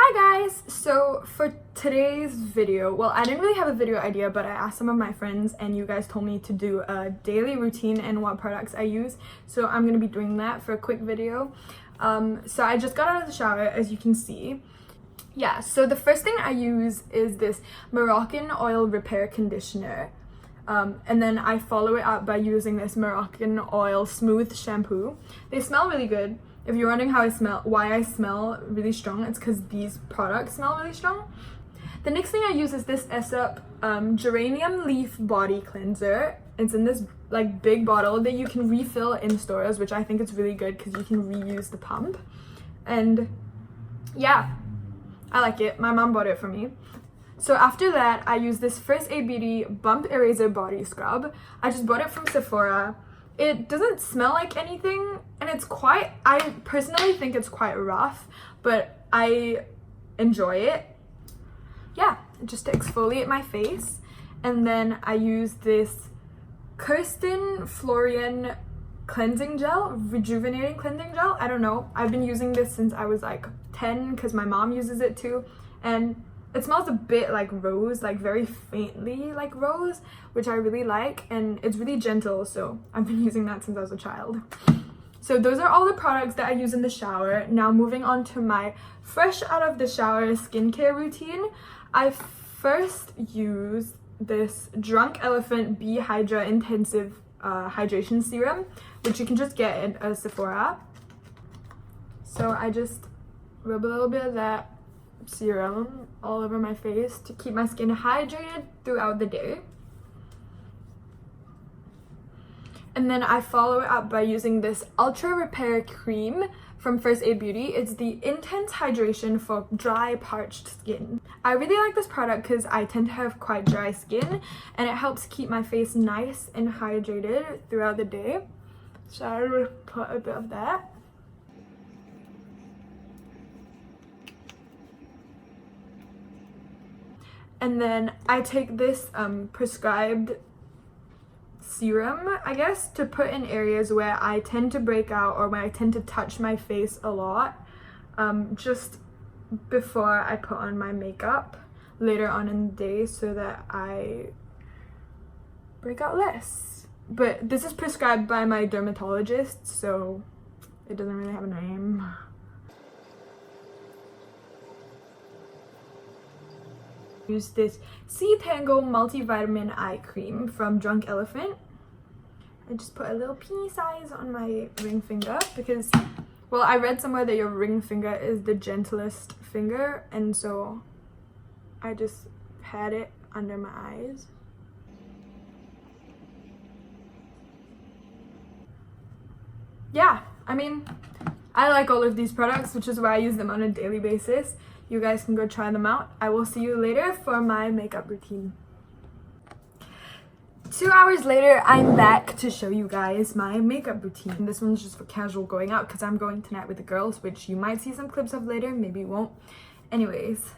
Hi guys! So for today's video, well, I didn't really have a video idea, but I asked some of my friends and you guys told me to do a daily routine and what products I use. So I'm going to be doing that for a quick video. So I just got out of the shower, as you can see. Yeah, so the first thing I use is this Moroccan Oil Repair Conditioner. And then I follow it up by using this Moroccan Oil Smooth Shampoo. They smell really good. If you're wondering why I smell really strong, it's because these products smell really strong. The next thing I use is this Aesop Geranium Leaf Body Cleanser. It's in this like big bottle that you can refill in stores, which I think is really good because you can reuse the pump. And yeah, I like it. My mom bought it for me. So after that, I use this First Aid Beauty Bump Eraser Body Scrub. I just bought it from Sephora. It doesn't smell like anything, and I personally think it's quite rough, but I enjoy it. Yeah, just to exfoliate my face. And then I use this Kirsten Florian cleansing gel, rejuvenating cleansing gel. I don't know. I've been using this since I was like 10 because my mom uses it too. And it smells a bit like rose, like very faintly like rose, which I really like, and it's really gentle, so I've been using that since I was a child. So those are all the products that I use in the shower. Now moving on to my fresh out of the shower skincare routine. I first use this Drunk Elephant Bee Hydra Intensive Hydration Serum, which you can just get at a Sephora. So I just rub a little bit of that serum all over my face to keep my skin hydrated throughout the day. And then I follow it up by using this Ultra Repair Cream from First Aid Beauty. It's the Intense Hydration for Dry, Parched Skin. I really like this product because I tend to have quite dry skin, and it helps keep my face nice and hydrated throughout the day. So I will put a bit of that. And then I take this prescribed serum, I guess, to put in areas where I tend to break out or where I tend to touch my face a lot, just before I put on my makeup later on in the day so that I break out less. But this is prescribed by my dermatologist, so it doesn't really have a name. Use this Sea Tango Multivitamin Eye Cream from Drunk Elephant. I just put a little peony size on my ring finger because, well, I read somewhere that your ring finger is the gentlest finger, and so I just pat it under my eyes. Yeah, I mean, I like all of these products, which is why I use them on a daily basis. You guys can go try them out. I will see you later for my makeup routine. 2 hours later, I'm back to show you guys my makeup routine. This one's just for casual going out because I'm going tonight with the girls, which you might see some clips of later, maybe you won't. Anyways,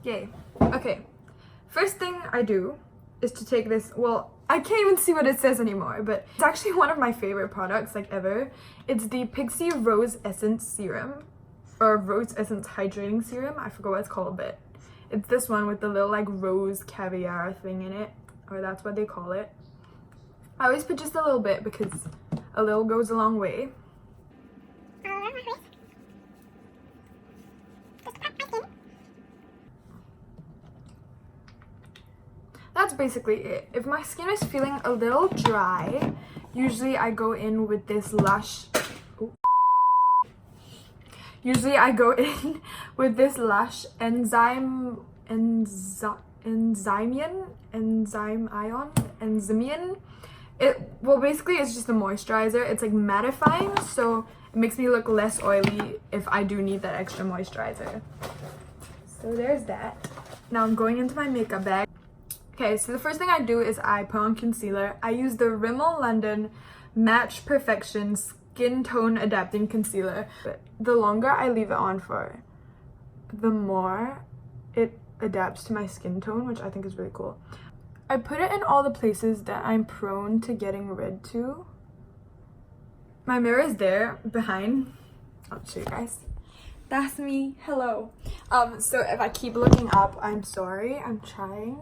yay. Okay, first thing I do is to take this, well, I can't even see what it says anymore, but it's actually one of my favorite products, like ever. It's the Pixie Rose Essence Serum. Or Rose Essence Hydrating Serum. I forgot what it's called, but it's this one with the little like rose caviar thing in it, or that's what they call it. I always put just a little bit because a little goes a long way. That's basically it. If my skin is feeling a little dry, usually I go in with this Lush Enzymian. Basically it's just a moisturizer. It's like mattifying, so it makes me look less oily if I do need that extra moisturizer. So there's that. Now I'm going into my makeup bag. Okay, so the first thing I do is I put on concealer. I use the Rimmel London Match Perfection Skin Tone Adapting Concealer. But the longer I leave it on for, the more it adapts to my skin tone, which I think is really cool. I put it in all the places that I'm prone to getting red to. My mirror is there behind. I'll show you guys. That's me. Hello. So if I keep looking up, I'm sorry. I'm trying.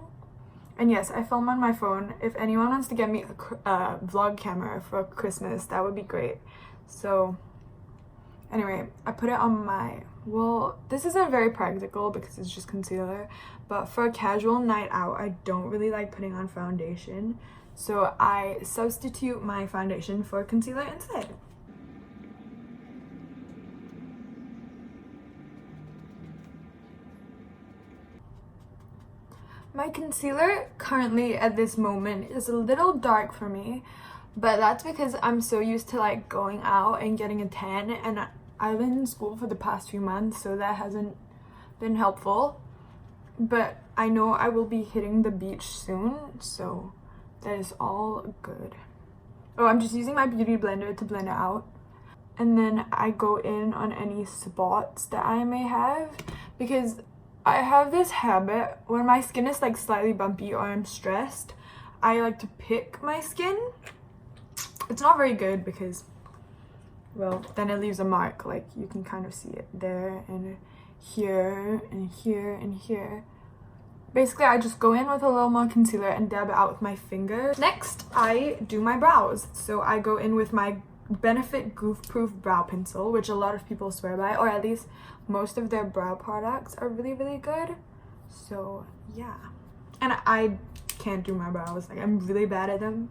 And yes, I film on my phone. If anyone wants to get me a vlog camera for Christmas, that would be great. So anyway, I put it on my, well, this isn't very practical because it's just concealer, but for a casual night out, I don't really like putting on foundation. So I substitute my foundation for concealer instead. My concealer currently at this moment is a little dark for me, but that's because I'm so used to like going out and getting a tan, and I've been in school for the past few months, so that hasn't been helpful. But I know I will be hitting the beach soon, so that is all good. Oh, I'm just using my beauty blender to blend it out. And then I go in on any spots that I may have, because I have this habit when my skin is like slightly bumpy or I'm stressed, I like to pick my skin. It's not very good because, well, then it leaves a mark. Like you can kind of see it there and here and here and here. Basically, I just go in with a little more concealer and dab it out with my finger. Next, I do my brows. So I go in with my Benefit Goof Proof brow pencil, which a lot of people swear by, or at least most of their brow products are really, really good. So yeah, and I can't do my brows, like I'm really bad at them.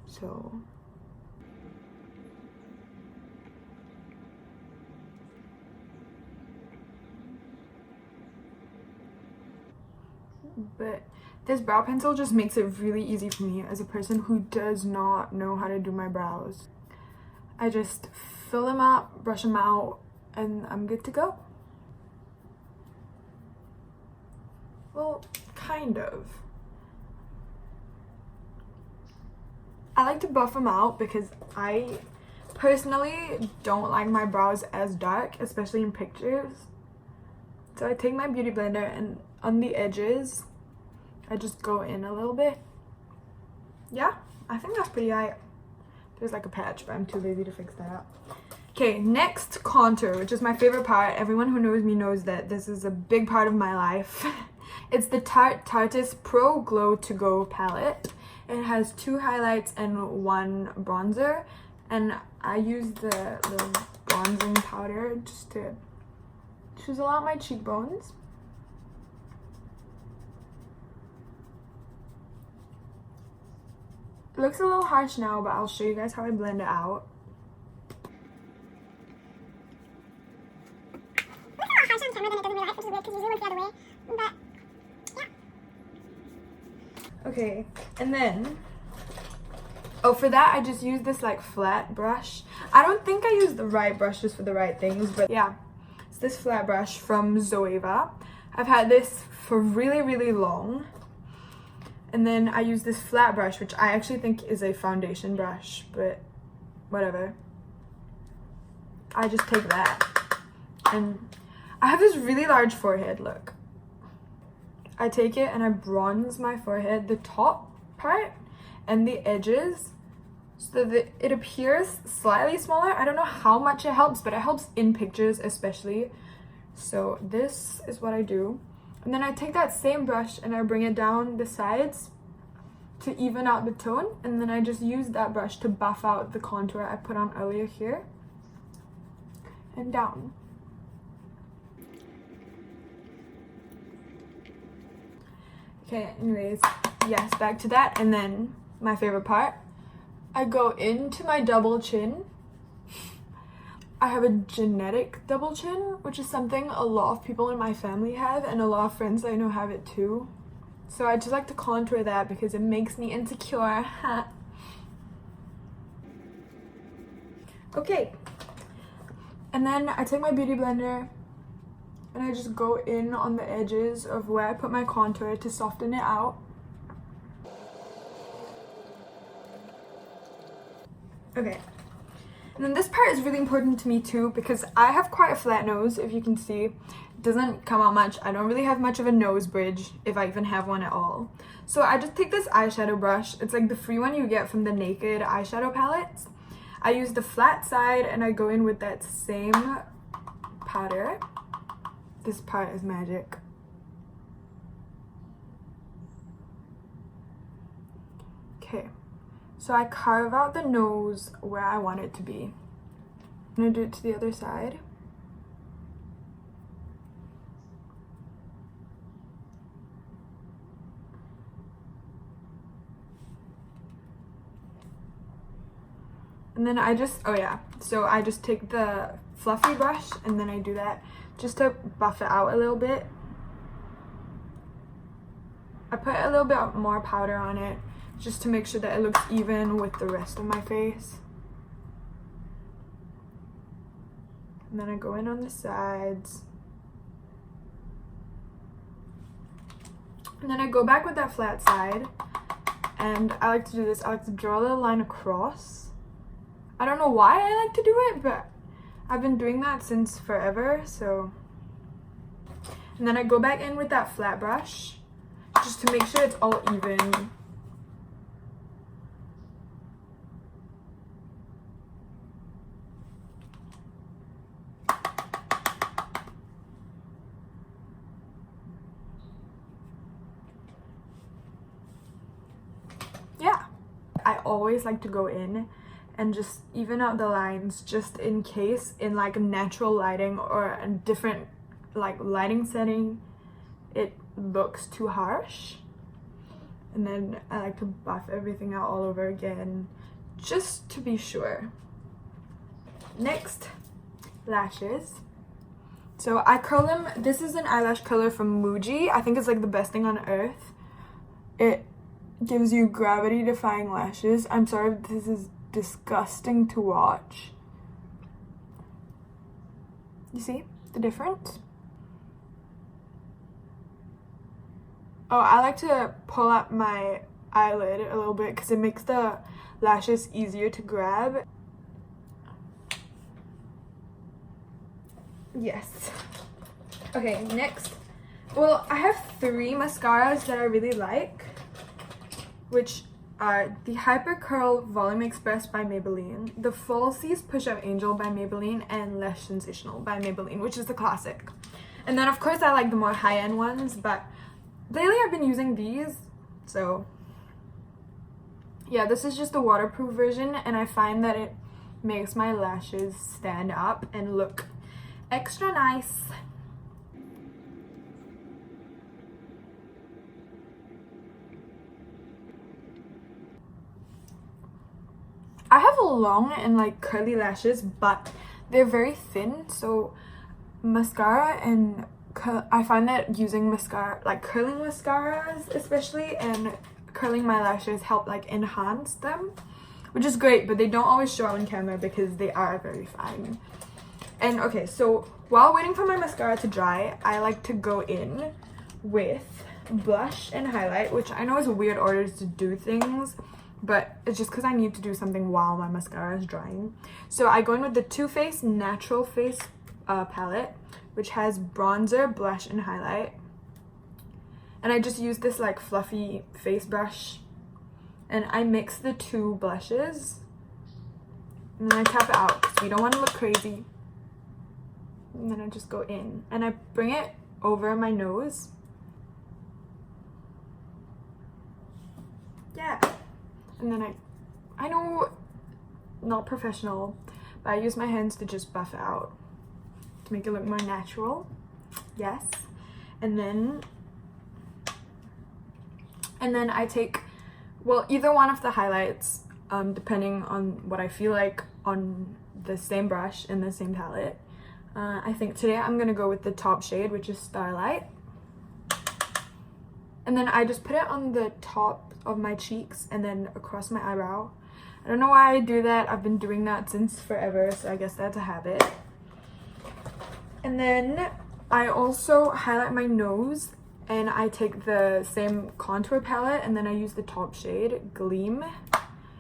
So but this brow pencil just makes it really easy for me as a person who does not know how to do my brows. I just fill them up, brush them out, and I'm good to go. Well, kind of. I like to buff them out because I personally don't like my brows as dark, especially in pictures. So I take my beauty blender and on the edges, I just go in a little bit. Yeah, I think that's pretty high. There's like a patch, but I'm too lazy to fix that up. Okay, next, contour, which is my favorite part. Everyone who knows me knows that this is a big part of my life. It's the Tarte's Pro Glow To Go palette. It has 2 highlights and 1 bronzer, and I use the little bronzing powder just to chisel out my cheekbones. It looks a little harsh now, but I'll show you guys how I blend it out. Okay, and then, oh, for that I just use this like flat brush. I don't think I use the right brushes for the right things, but yeah, it's this flat brush from Zoeva. I've had this for really, really long. And then I use this flat brush, which I actually think is a foundation brush, but whatever. I just take that. And I have this really large forehead, look. I take it and I bronze my forehead, the top part and the edges, so that it appears slightly smaller. I don't know how much it helps, but it helps in pictures especially. So this is what I do. And then I take that same brush and I bring it down the sides to even out the tone. And then I just use that brush to buff out the contour I put on earlier here. And down. Okay, anyways, yes, back to that. And then my favorite part, I go into my double chin. I have a genetic double chin, which is something a lot of people in my family have, and a lot of friends I know have it too. So I just like to contour that because it makes me insecure. Okay, and then I take my beauty blender and I just go in on the edges of where I put my contour to soften it out. Okay. And then this part is really important to me too because I have quite a flat nose, if you can see. It doesn't come out much. I don't really have much of a nose bridge, if I even have one at all. So I just take this eyeshadow brush. It's like the free one you get from the Naked eyeshadow palettes. I use the flat side and I go in with that same powder. This part is magic. Okay, so I carve out the nose where I want it to be. I'm gonna do it to the other side. And then I just, so I just take the fluffy brush and then I do that just to buff it out a little bit. I put a little bit more powder on it just to make sure that it looks even with the rest of my face. And then I go in on the sides. And then I go back with that flat side. And I like to do this. I like to draw a little line across. I don't know why I like to do it, but I've been doing that since forever, so. And then I go back in with that flat brush just to make sure it's all even. Yeah, I always like to go in and just even out the lines just in case in like natural lighting or a different like lighting setting it looks too harsh. And then I like to buff everything out all over again just to be sure. Next, lashes. So I curl them. This is an eyelash color from Muji. I think it's like the best thing on earth. It gives you gravity defying lashes. I'm sorry if this is disgusting to watch. You see the difference? Oh, I like to pull up my eyelid a little bit because it makes the lashes easier to grab. Yes. Okay, next. Well, I have 3 mascaras that I really like, which are the Hyper Curl Volume Express by Maybelline, the Falsies Push Up Angel by Maybelline, and Lash Sensational by Maybelline, which is the classic. And then of course I like the more high-end ones, but lately I've been using these, so yeah, this is just the waterproof version, and I find that it makes my lashes stand up and look extra nice. I have long and like curly lashes, but they're very thin, so mascara and I find that using mascara, like curling mascaras especially, and curling my lashes help like enhance them, which is great, but they don't always show on camera because they are very fine. And okay, so while waiting for my mascara to dry, I like to go in with blush and highlight, which I know is a weird order to do things, but it's just because I need to do something while my mascara is drying. So I go in with the Too Faced Natural Face palette, which has bronzer, blush, and highlight. And I just use this like fluffy face brush, and I mix the 2 blushes, and then I tap it out because we don't want to look crazy. And then I just go in, and I bring it over my nose. Yeah. And then I know, not professional, but I use my hands to just buff it out to make it look more natural. Yes. And then I take, well, either one of the highlights, depending on what I feel like, on the same brush and the same palette. I think today I'm gonna go with the top shade, which is Starlight. And then I just put it on the top of my cheeks and then across my eyebrow. I don't know why I do that. I've been doing that since forever, so I guess that's a habit. And then I also highlight my nose, and I take the same contour palette and then I use the top shade, Gleam.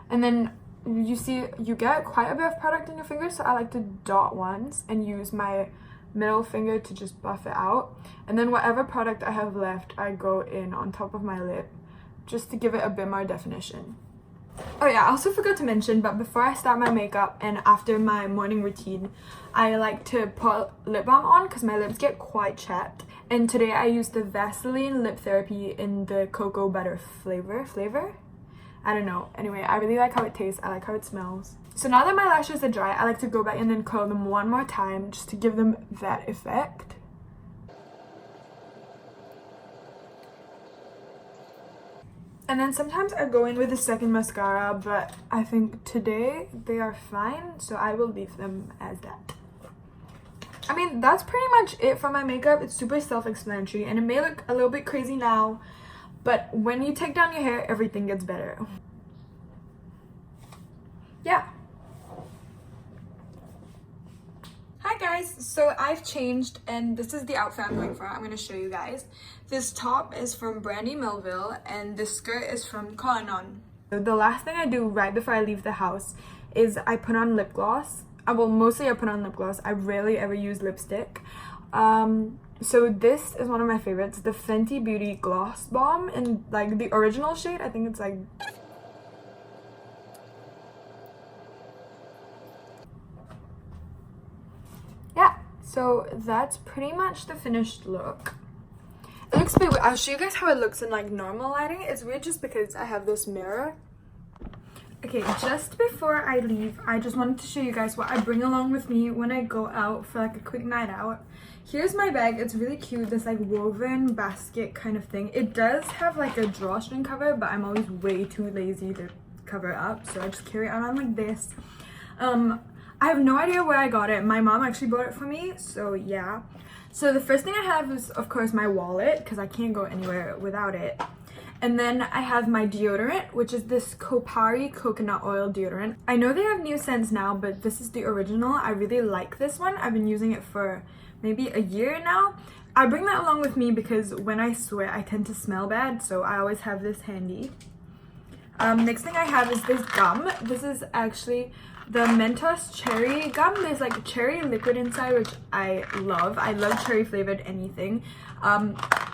And then you see you get quite a bit of product in your fingers, so I like to dot once and use my middle finger to just buff it out. And then whatever product I have left, I go in on top of my lip just to give it a bit more definition. Oh yeah, I also forgot to mention, but before I start my makeup and after my morning routine, I like to put lip balm on because my lips get quite chapped. And today I used the Vaseline Lip Therapy in the cocoa butter flavor? I don't know. Anyway, I really like how it tastes. I like how it smells. So now that my lashes are dry, I like to go back and then curl them one more time just to give them that effect. And then sometimes I go in with a second mascara, but I think today they are fine, so I will leave them as that. I mean, that's pretty much it for my makeup. It's super self-explanatory, and it may look a little bit crazy now, but when you take down your hair, everything gets better. Yeah. Hi guys, so I've changed and this is the outfit I'm going for. I'm going to show you guys. This top is from Brandy Melville and this skirt is from Cotton. The last thing I do right before I leave the house is I put on lip gloss. Well, mostly I put on lip gloss. I rarely ever use lipstick. So this is one of my favorites, the Fenty Beauty Gloss Bomb in like the original shade. I think it's like... yeah, so that's pretty much the finished look. It looks a bit weird. I'll show you guys how it looks in like normal lighting. It's weird just because I have this mirror. Okay, just before I leave, I just wanted to show you guys what I bring along with me when I go out for like a quick night out. Here's my bag. It's really cute, this like woven basket kind of thing. It does have like a drawstring cover, but I'm always way too lazy to cover it up, so I just carry it on like this. I have no idea where I got it. My mom actually bought it for me, so yeah. So the first thing I have is of course my wallet, because I can't go anywhere without it. And then I have my deodorant, which is this Kopari coconut oil deodorant. I know they have new scents now, but this is the original. I really like this one. I've been using it for maybe a year now. I bring that along with me because when I sweat, I tend to smell bad, so I always have this handy. Next thing I have is this gum. This is actually the Mentos cherry gum. There's like cherry liquid inside, which I love. I love cherry flavored anything.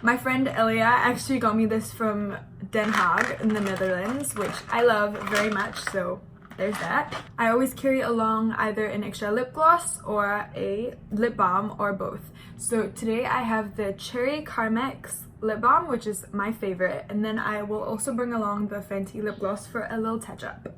My friend Elia actually got me this from Den Haag in the Netherlands, which I love very much, so there's that. I always carry along either an extra lip gloss or a lip balm or both. So today I have the Cherry Carmex lip balm, which is my favorite, and then I will also bring along the Fenty lip gloss for a little touch up.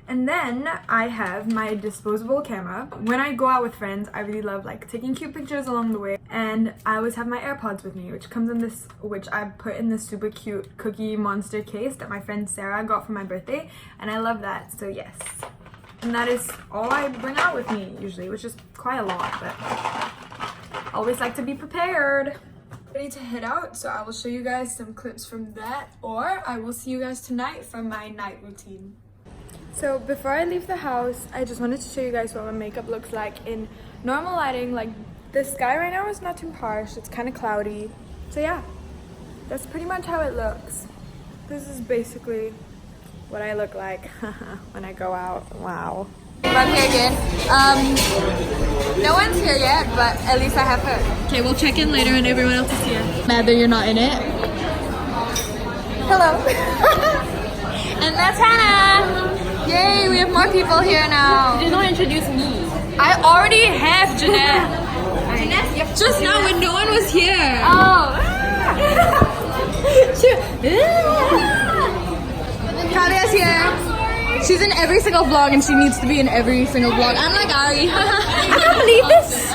And then I have my disposable camera. When I go out with friends, I really love like taking cute pictures along the way, and I always have my AirPods with me, which comes in this, which I put in this super cute Cookie Monster case that my friend Sarah got for my birthday, and I love that, so yes. And that is all I bring out with me usually, which is quite a lot, but I always like to be prepared. Ready to head out, so I will show you guys some clips from that, or I will see you guys tonight for my night routine. So before I leave the house, I just wanted to show you guys what my makeup looks like in normal lighting. Like the sky right now is not too harsh, it's kind of cloudy. So yeah, that's pretty much how it looks. This is basically what I look like when I go out. Wow. I'm here again. No one's here yet, but at least I have her. Okay, we'll check in later and everyone else is here. Mad that you're not in it. Hello. And that's Hannah. Yay, we have more people here now. You did not introduce me. I already have, Jeanette. Just now when no one was here. Oh. Kalia's here. She's in every single vlog and she needs to be in every single vlog. I'm like Ari. I can't believe this.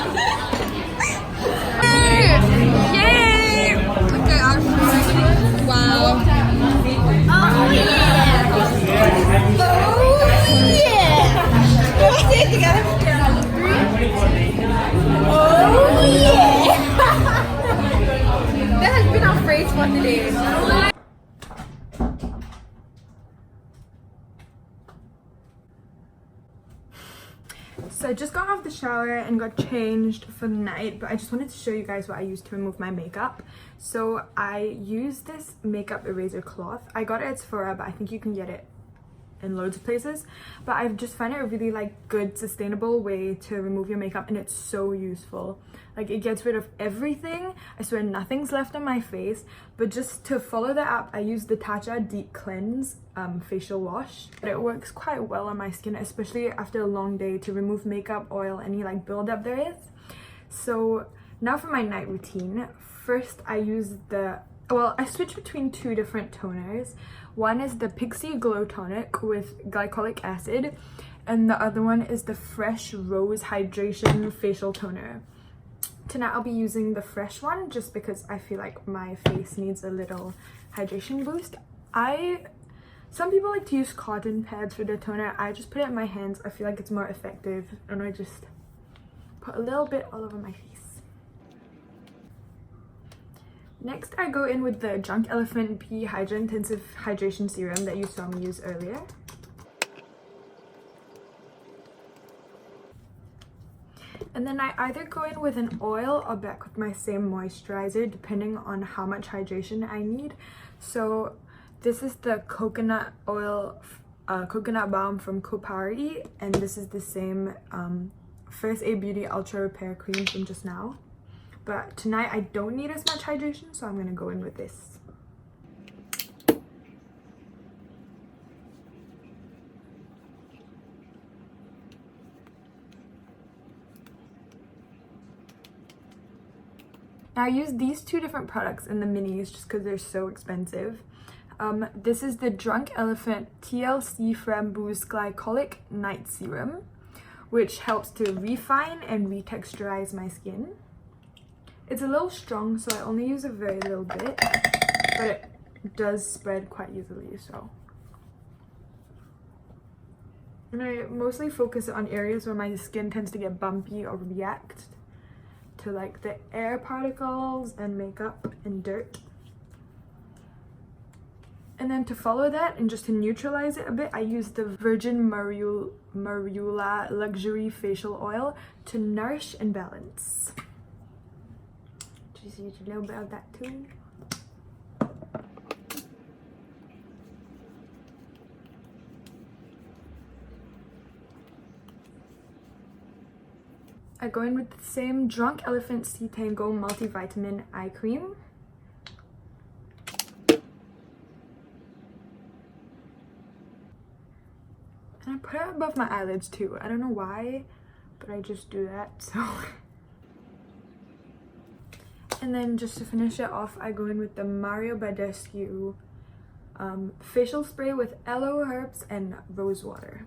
Yay! Okay, wow. Oh yeah. Say it together. Oh yeah. That has been our phrase for today. So I just got off the shower and got changed for the night, but I just wanted to show you guys what I used to remove my makeup. So I use this makeup eraser cloth. I got it at Sephora, but I think you can get it in loads of places, but I just find it a really like good sustainable way to remove your makeup, and it's so useful. Like it gets rid of everything. I swear nothing's left on my face. But just to follow the app, I use the Tatcha Deep Cleanse facial wash. But it works quite well on my skin, especially after a long day, to remove makeup, oil, any like buildup there is. So now for my night routine. First I use I switch between two different toners. One is the Pixie Glow Tonic with glycolic acid, and the other one is the Fresh Rose Hydration Facial Toner. Tonight I'll be using the fresh one just because I feel like my face needs a little hydration boost. Some people like to use cotton pads for the toner. I just put it in my hands. I feel like it's more effective, and I just put a little bit all over my face. Next, I go in with the Drunk Elephant Pea Hydra Intensive Hydration Serum that you saw me use earlier. And then I either go in with an oil or back with my same moisturizer, depending on how much hydration I need. So this is the coconut oil, coconut balm from Kopari, and this is the same First Aid Beauty Ultra Repair Cream from just now. But tonight I don't need as much hydration, so I'm gonna go in with this. Now I use these two different products in the minis just because they're so expensive. This is the Drunk Elephant TLC Framboos Glycolic Night Serum, which helps to refine and retexturize my skin. It's a little strong, so I only use a very little bit, but it does spread quite easily, so. And I mostly focus on areas where my skin tends to get bumpy or react to like the air particles and makeup and dirt. And then to follow that and just to neutralize it a bit, I use the Virgin Marula Luxury Facial Oil to nourish and balance. Just use a little bit of that too. I go in with the same Drunk Elephant Sea Tango Multivitamin Eye Cream. And I put it above my eyelids too. I don't know why, but I just do that, so. And then just to finish it off, I go in with the Mario Badescu facial spray with aloe herbs and rose water.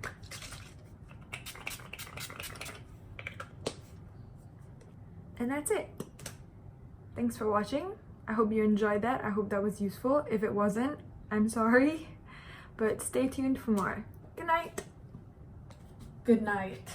And that's it. Thanks for watching. I hope you enjoyed that. I hope that was useful. If it wasn't, I'm sorry. But stay tuned for more. Good night. Good night.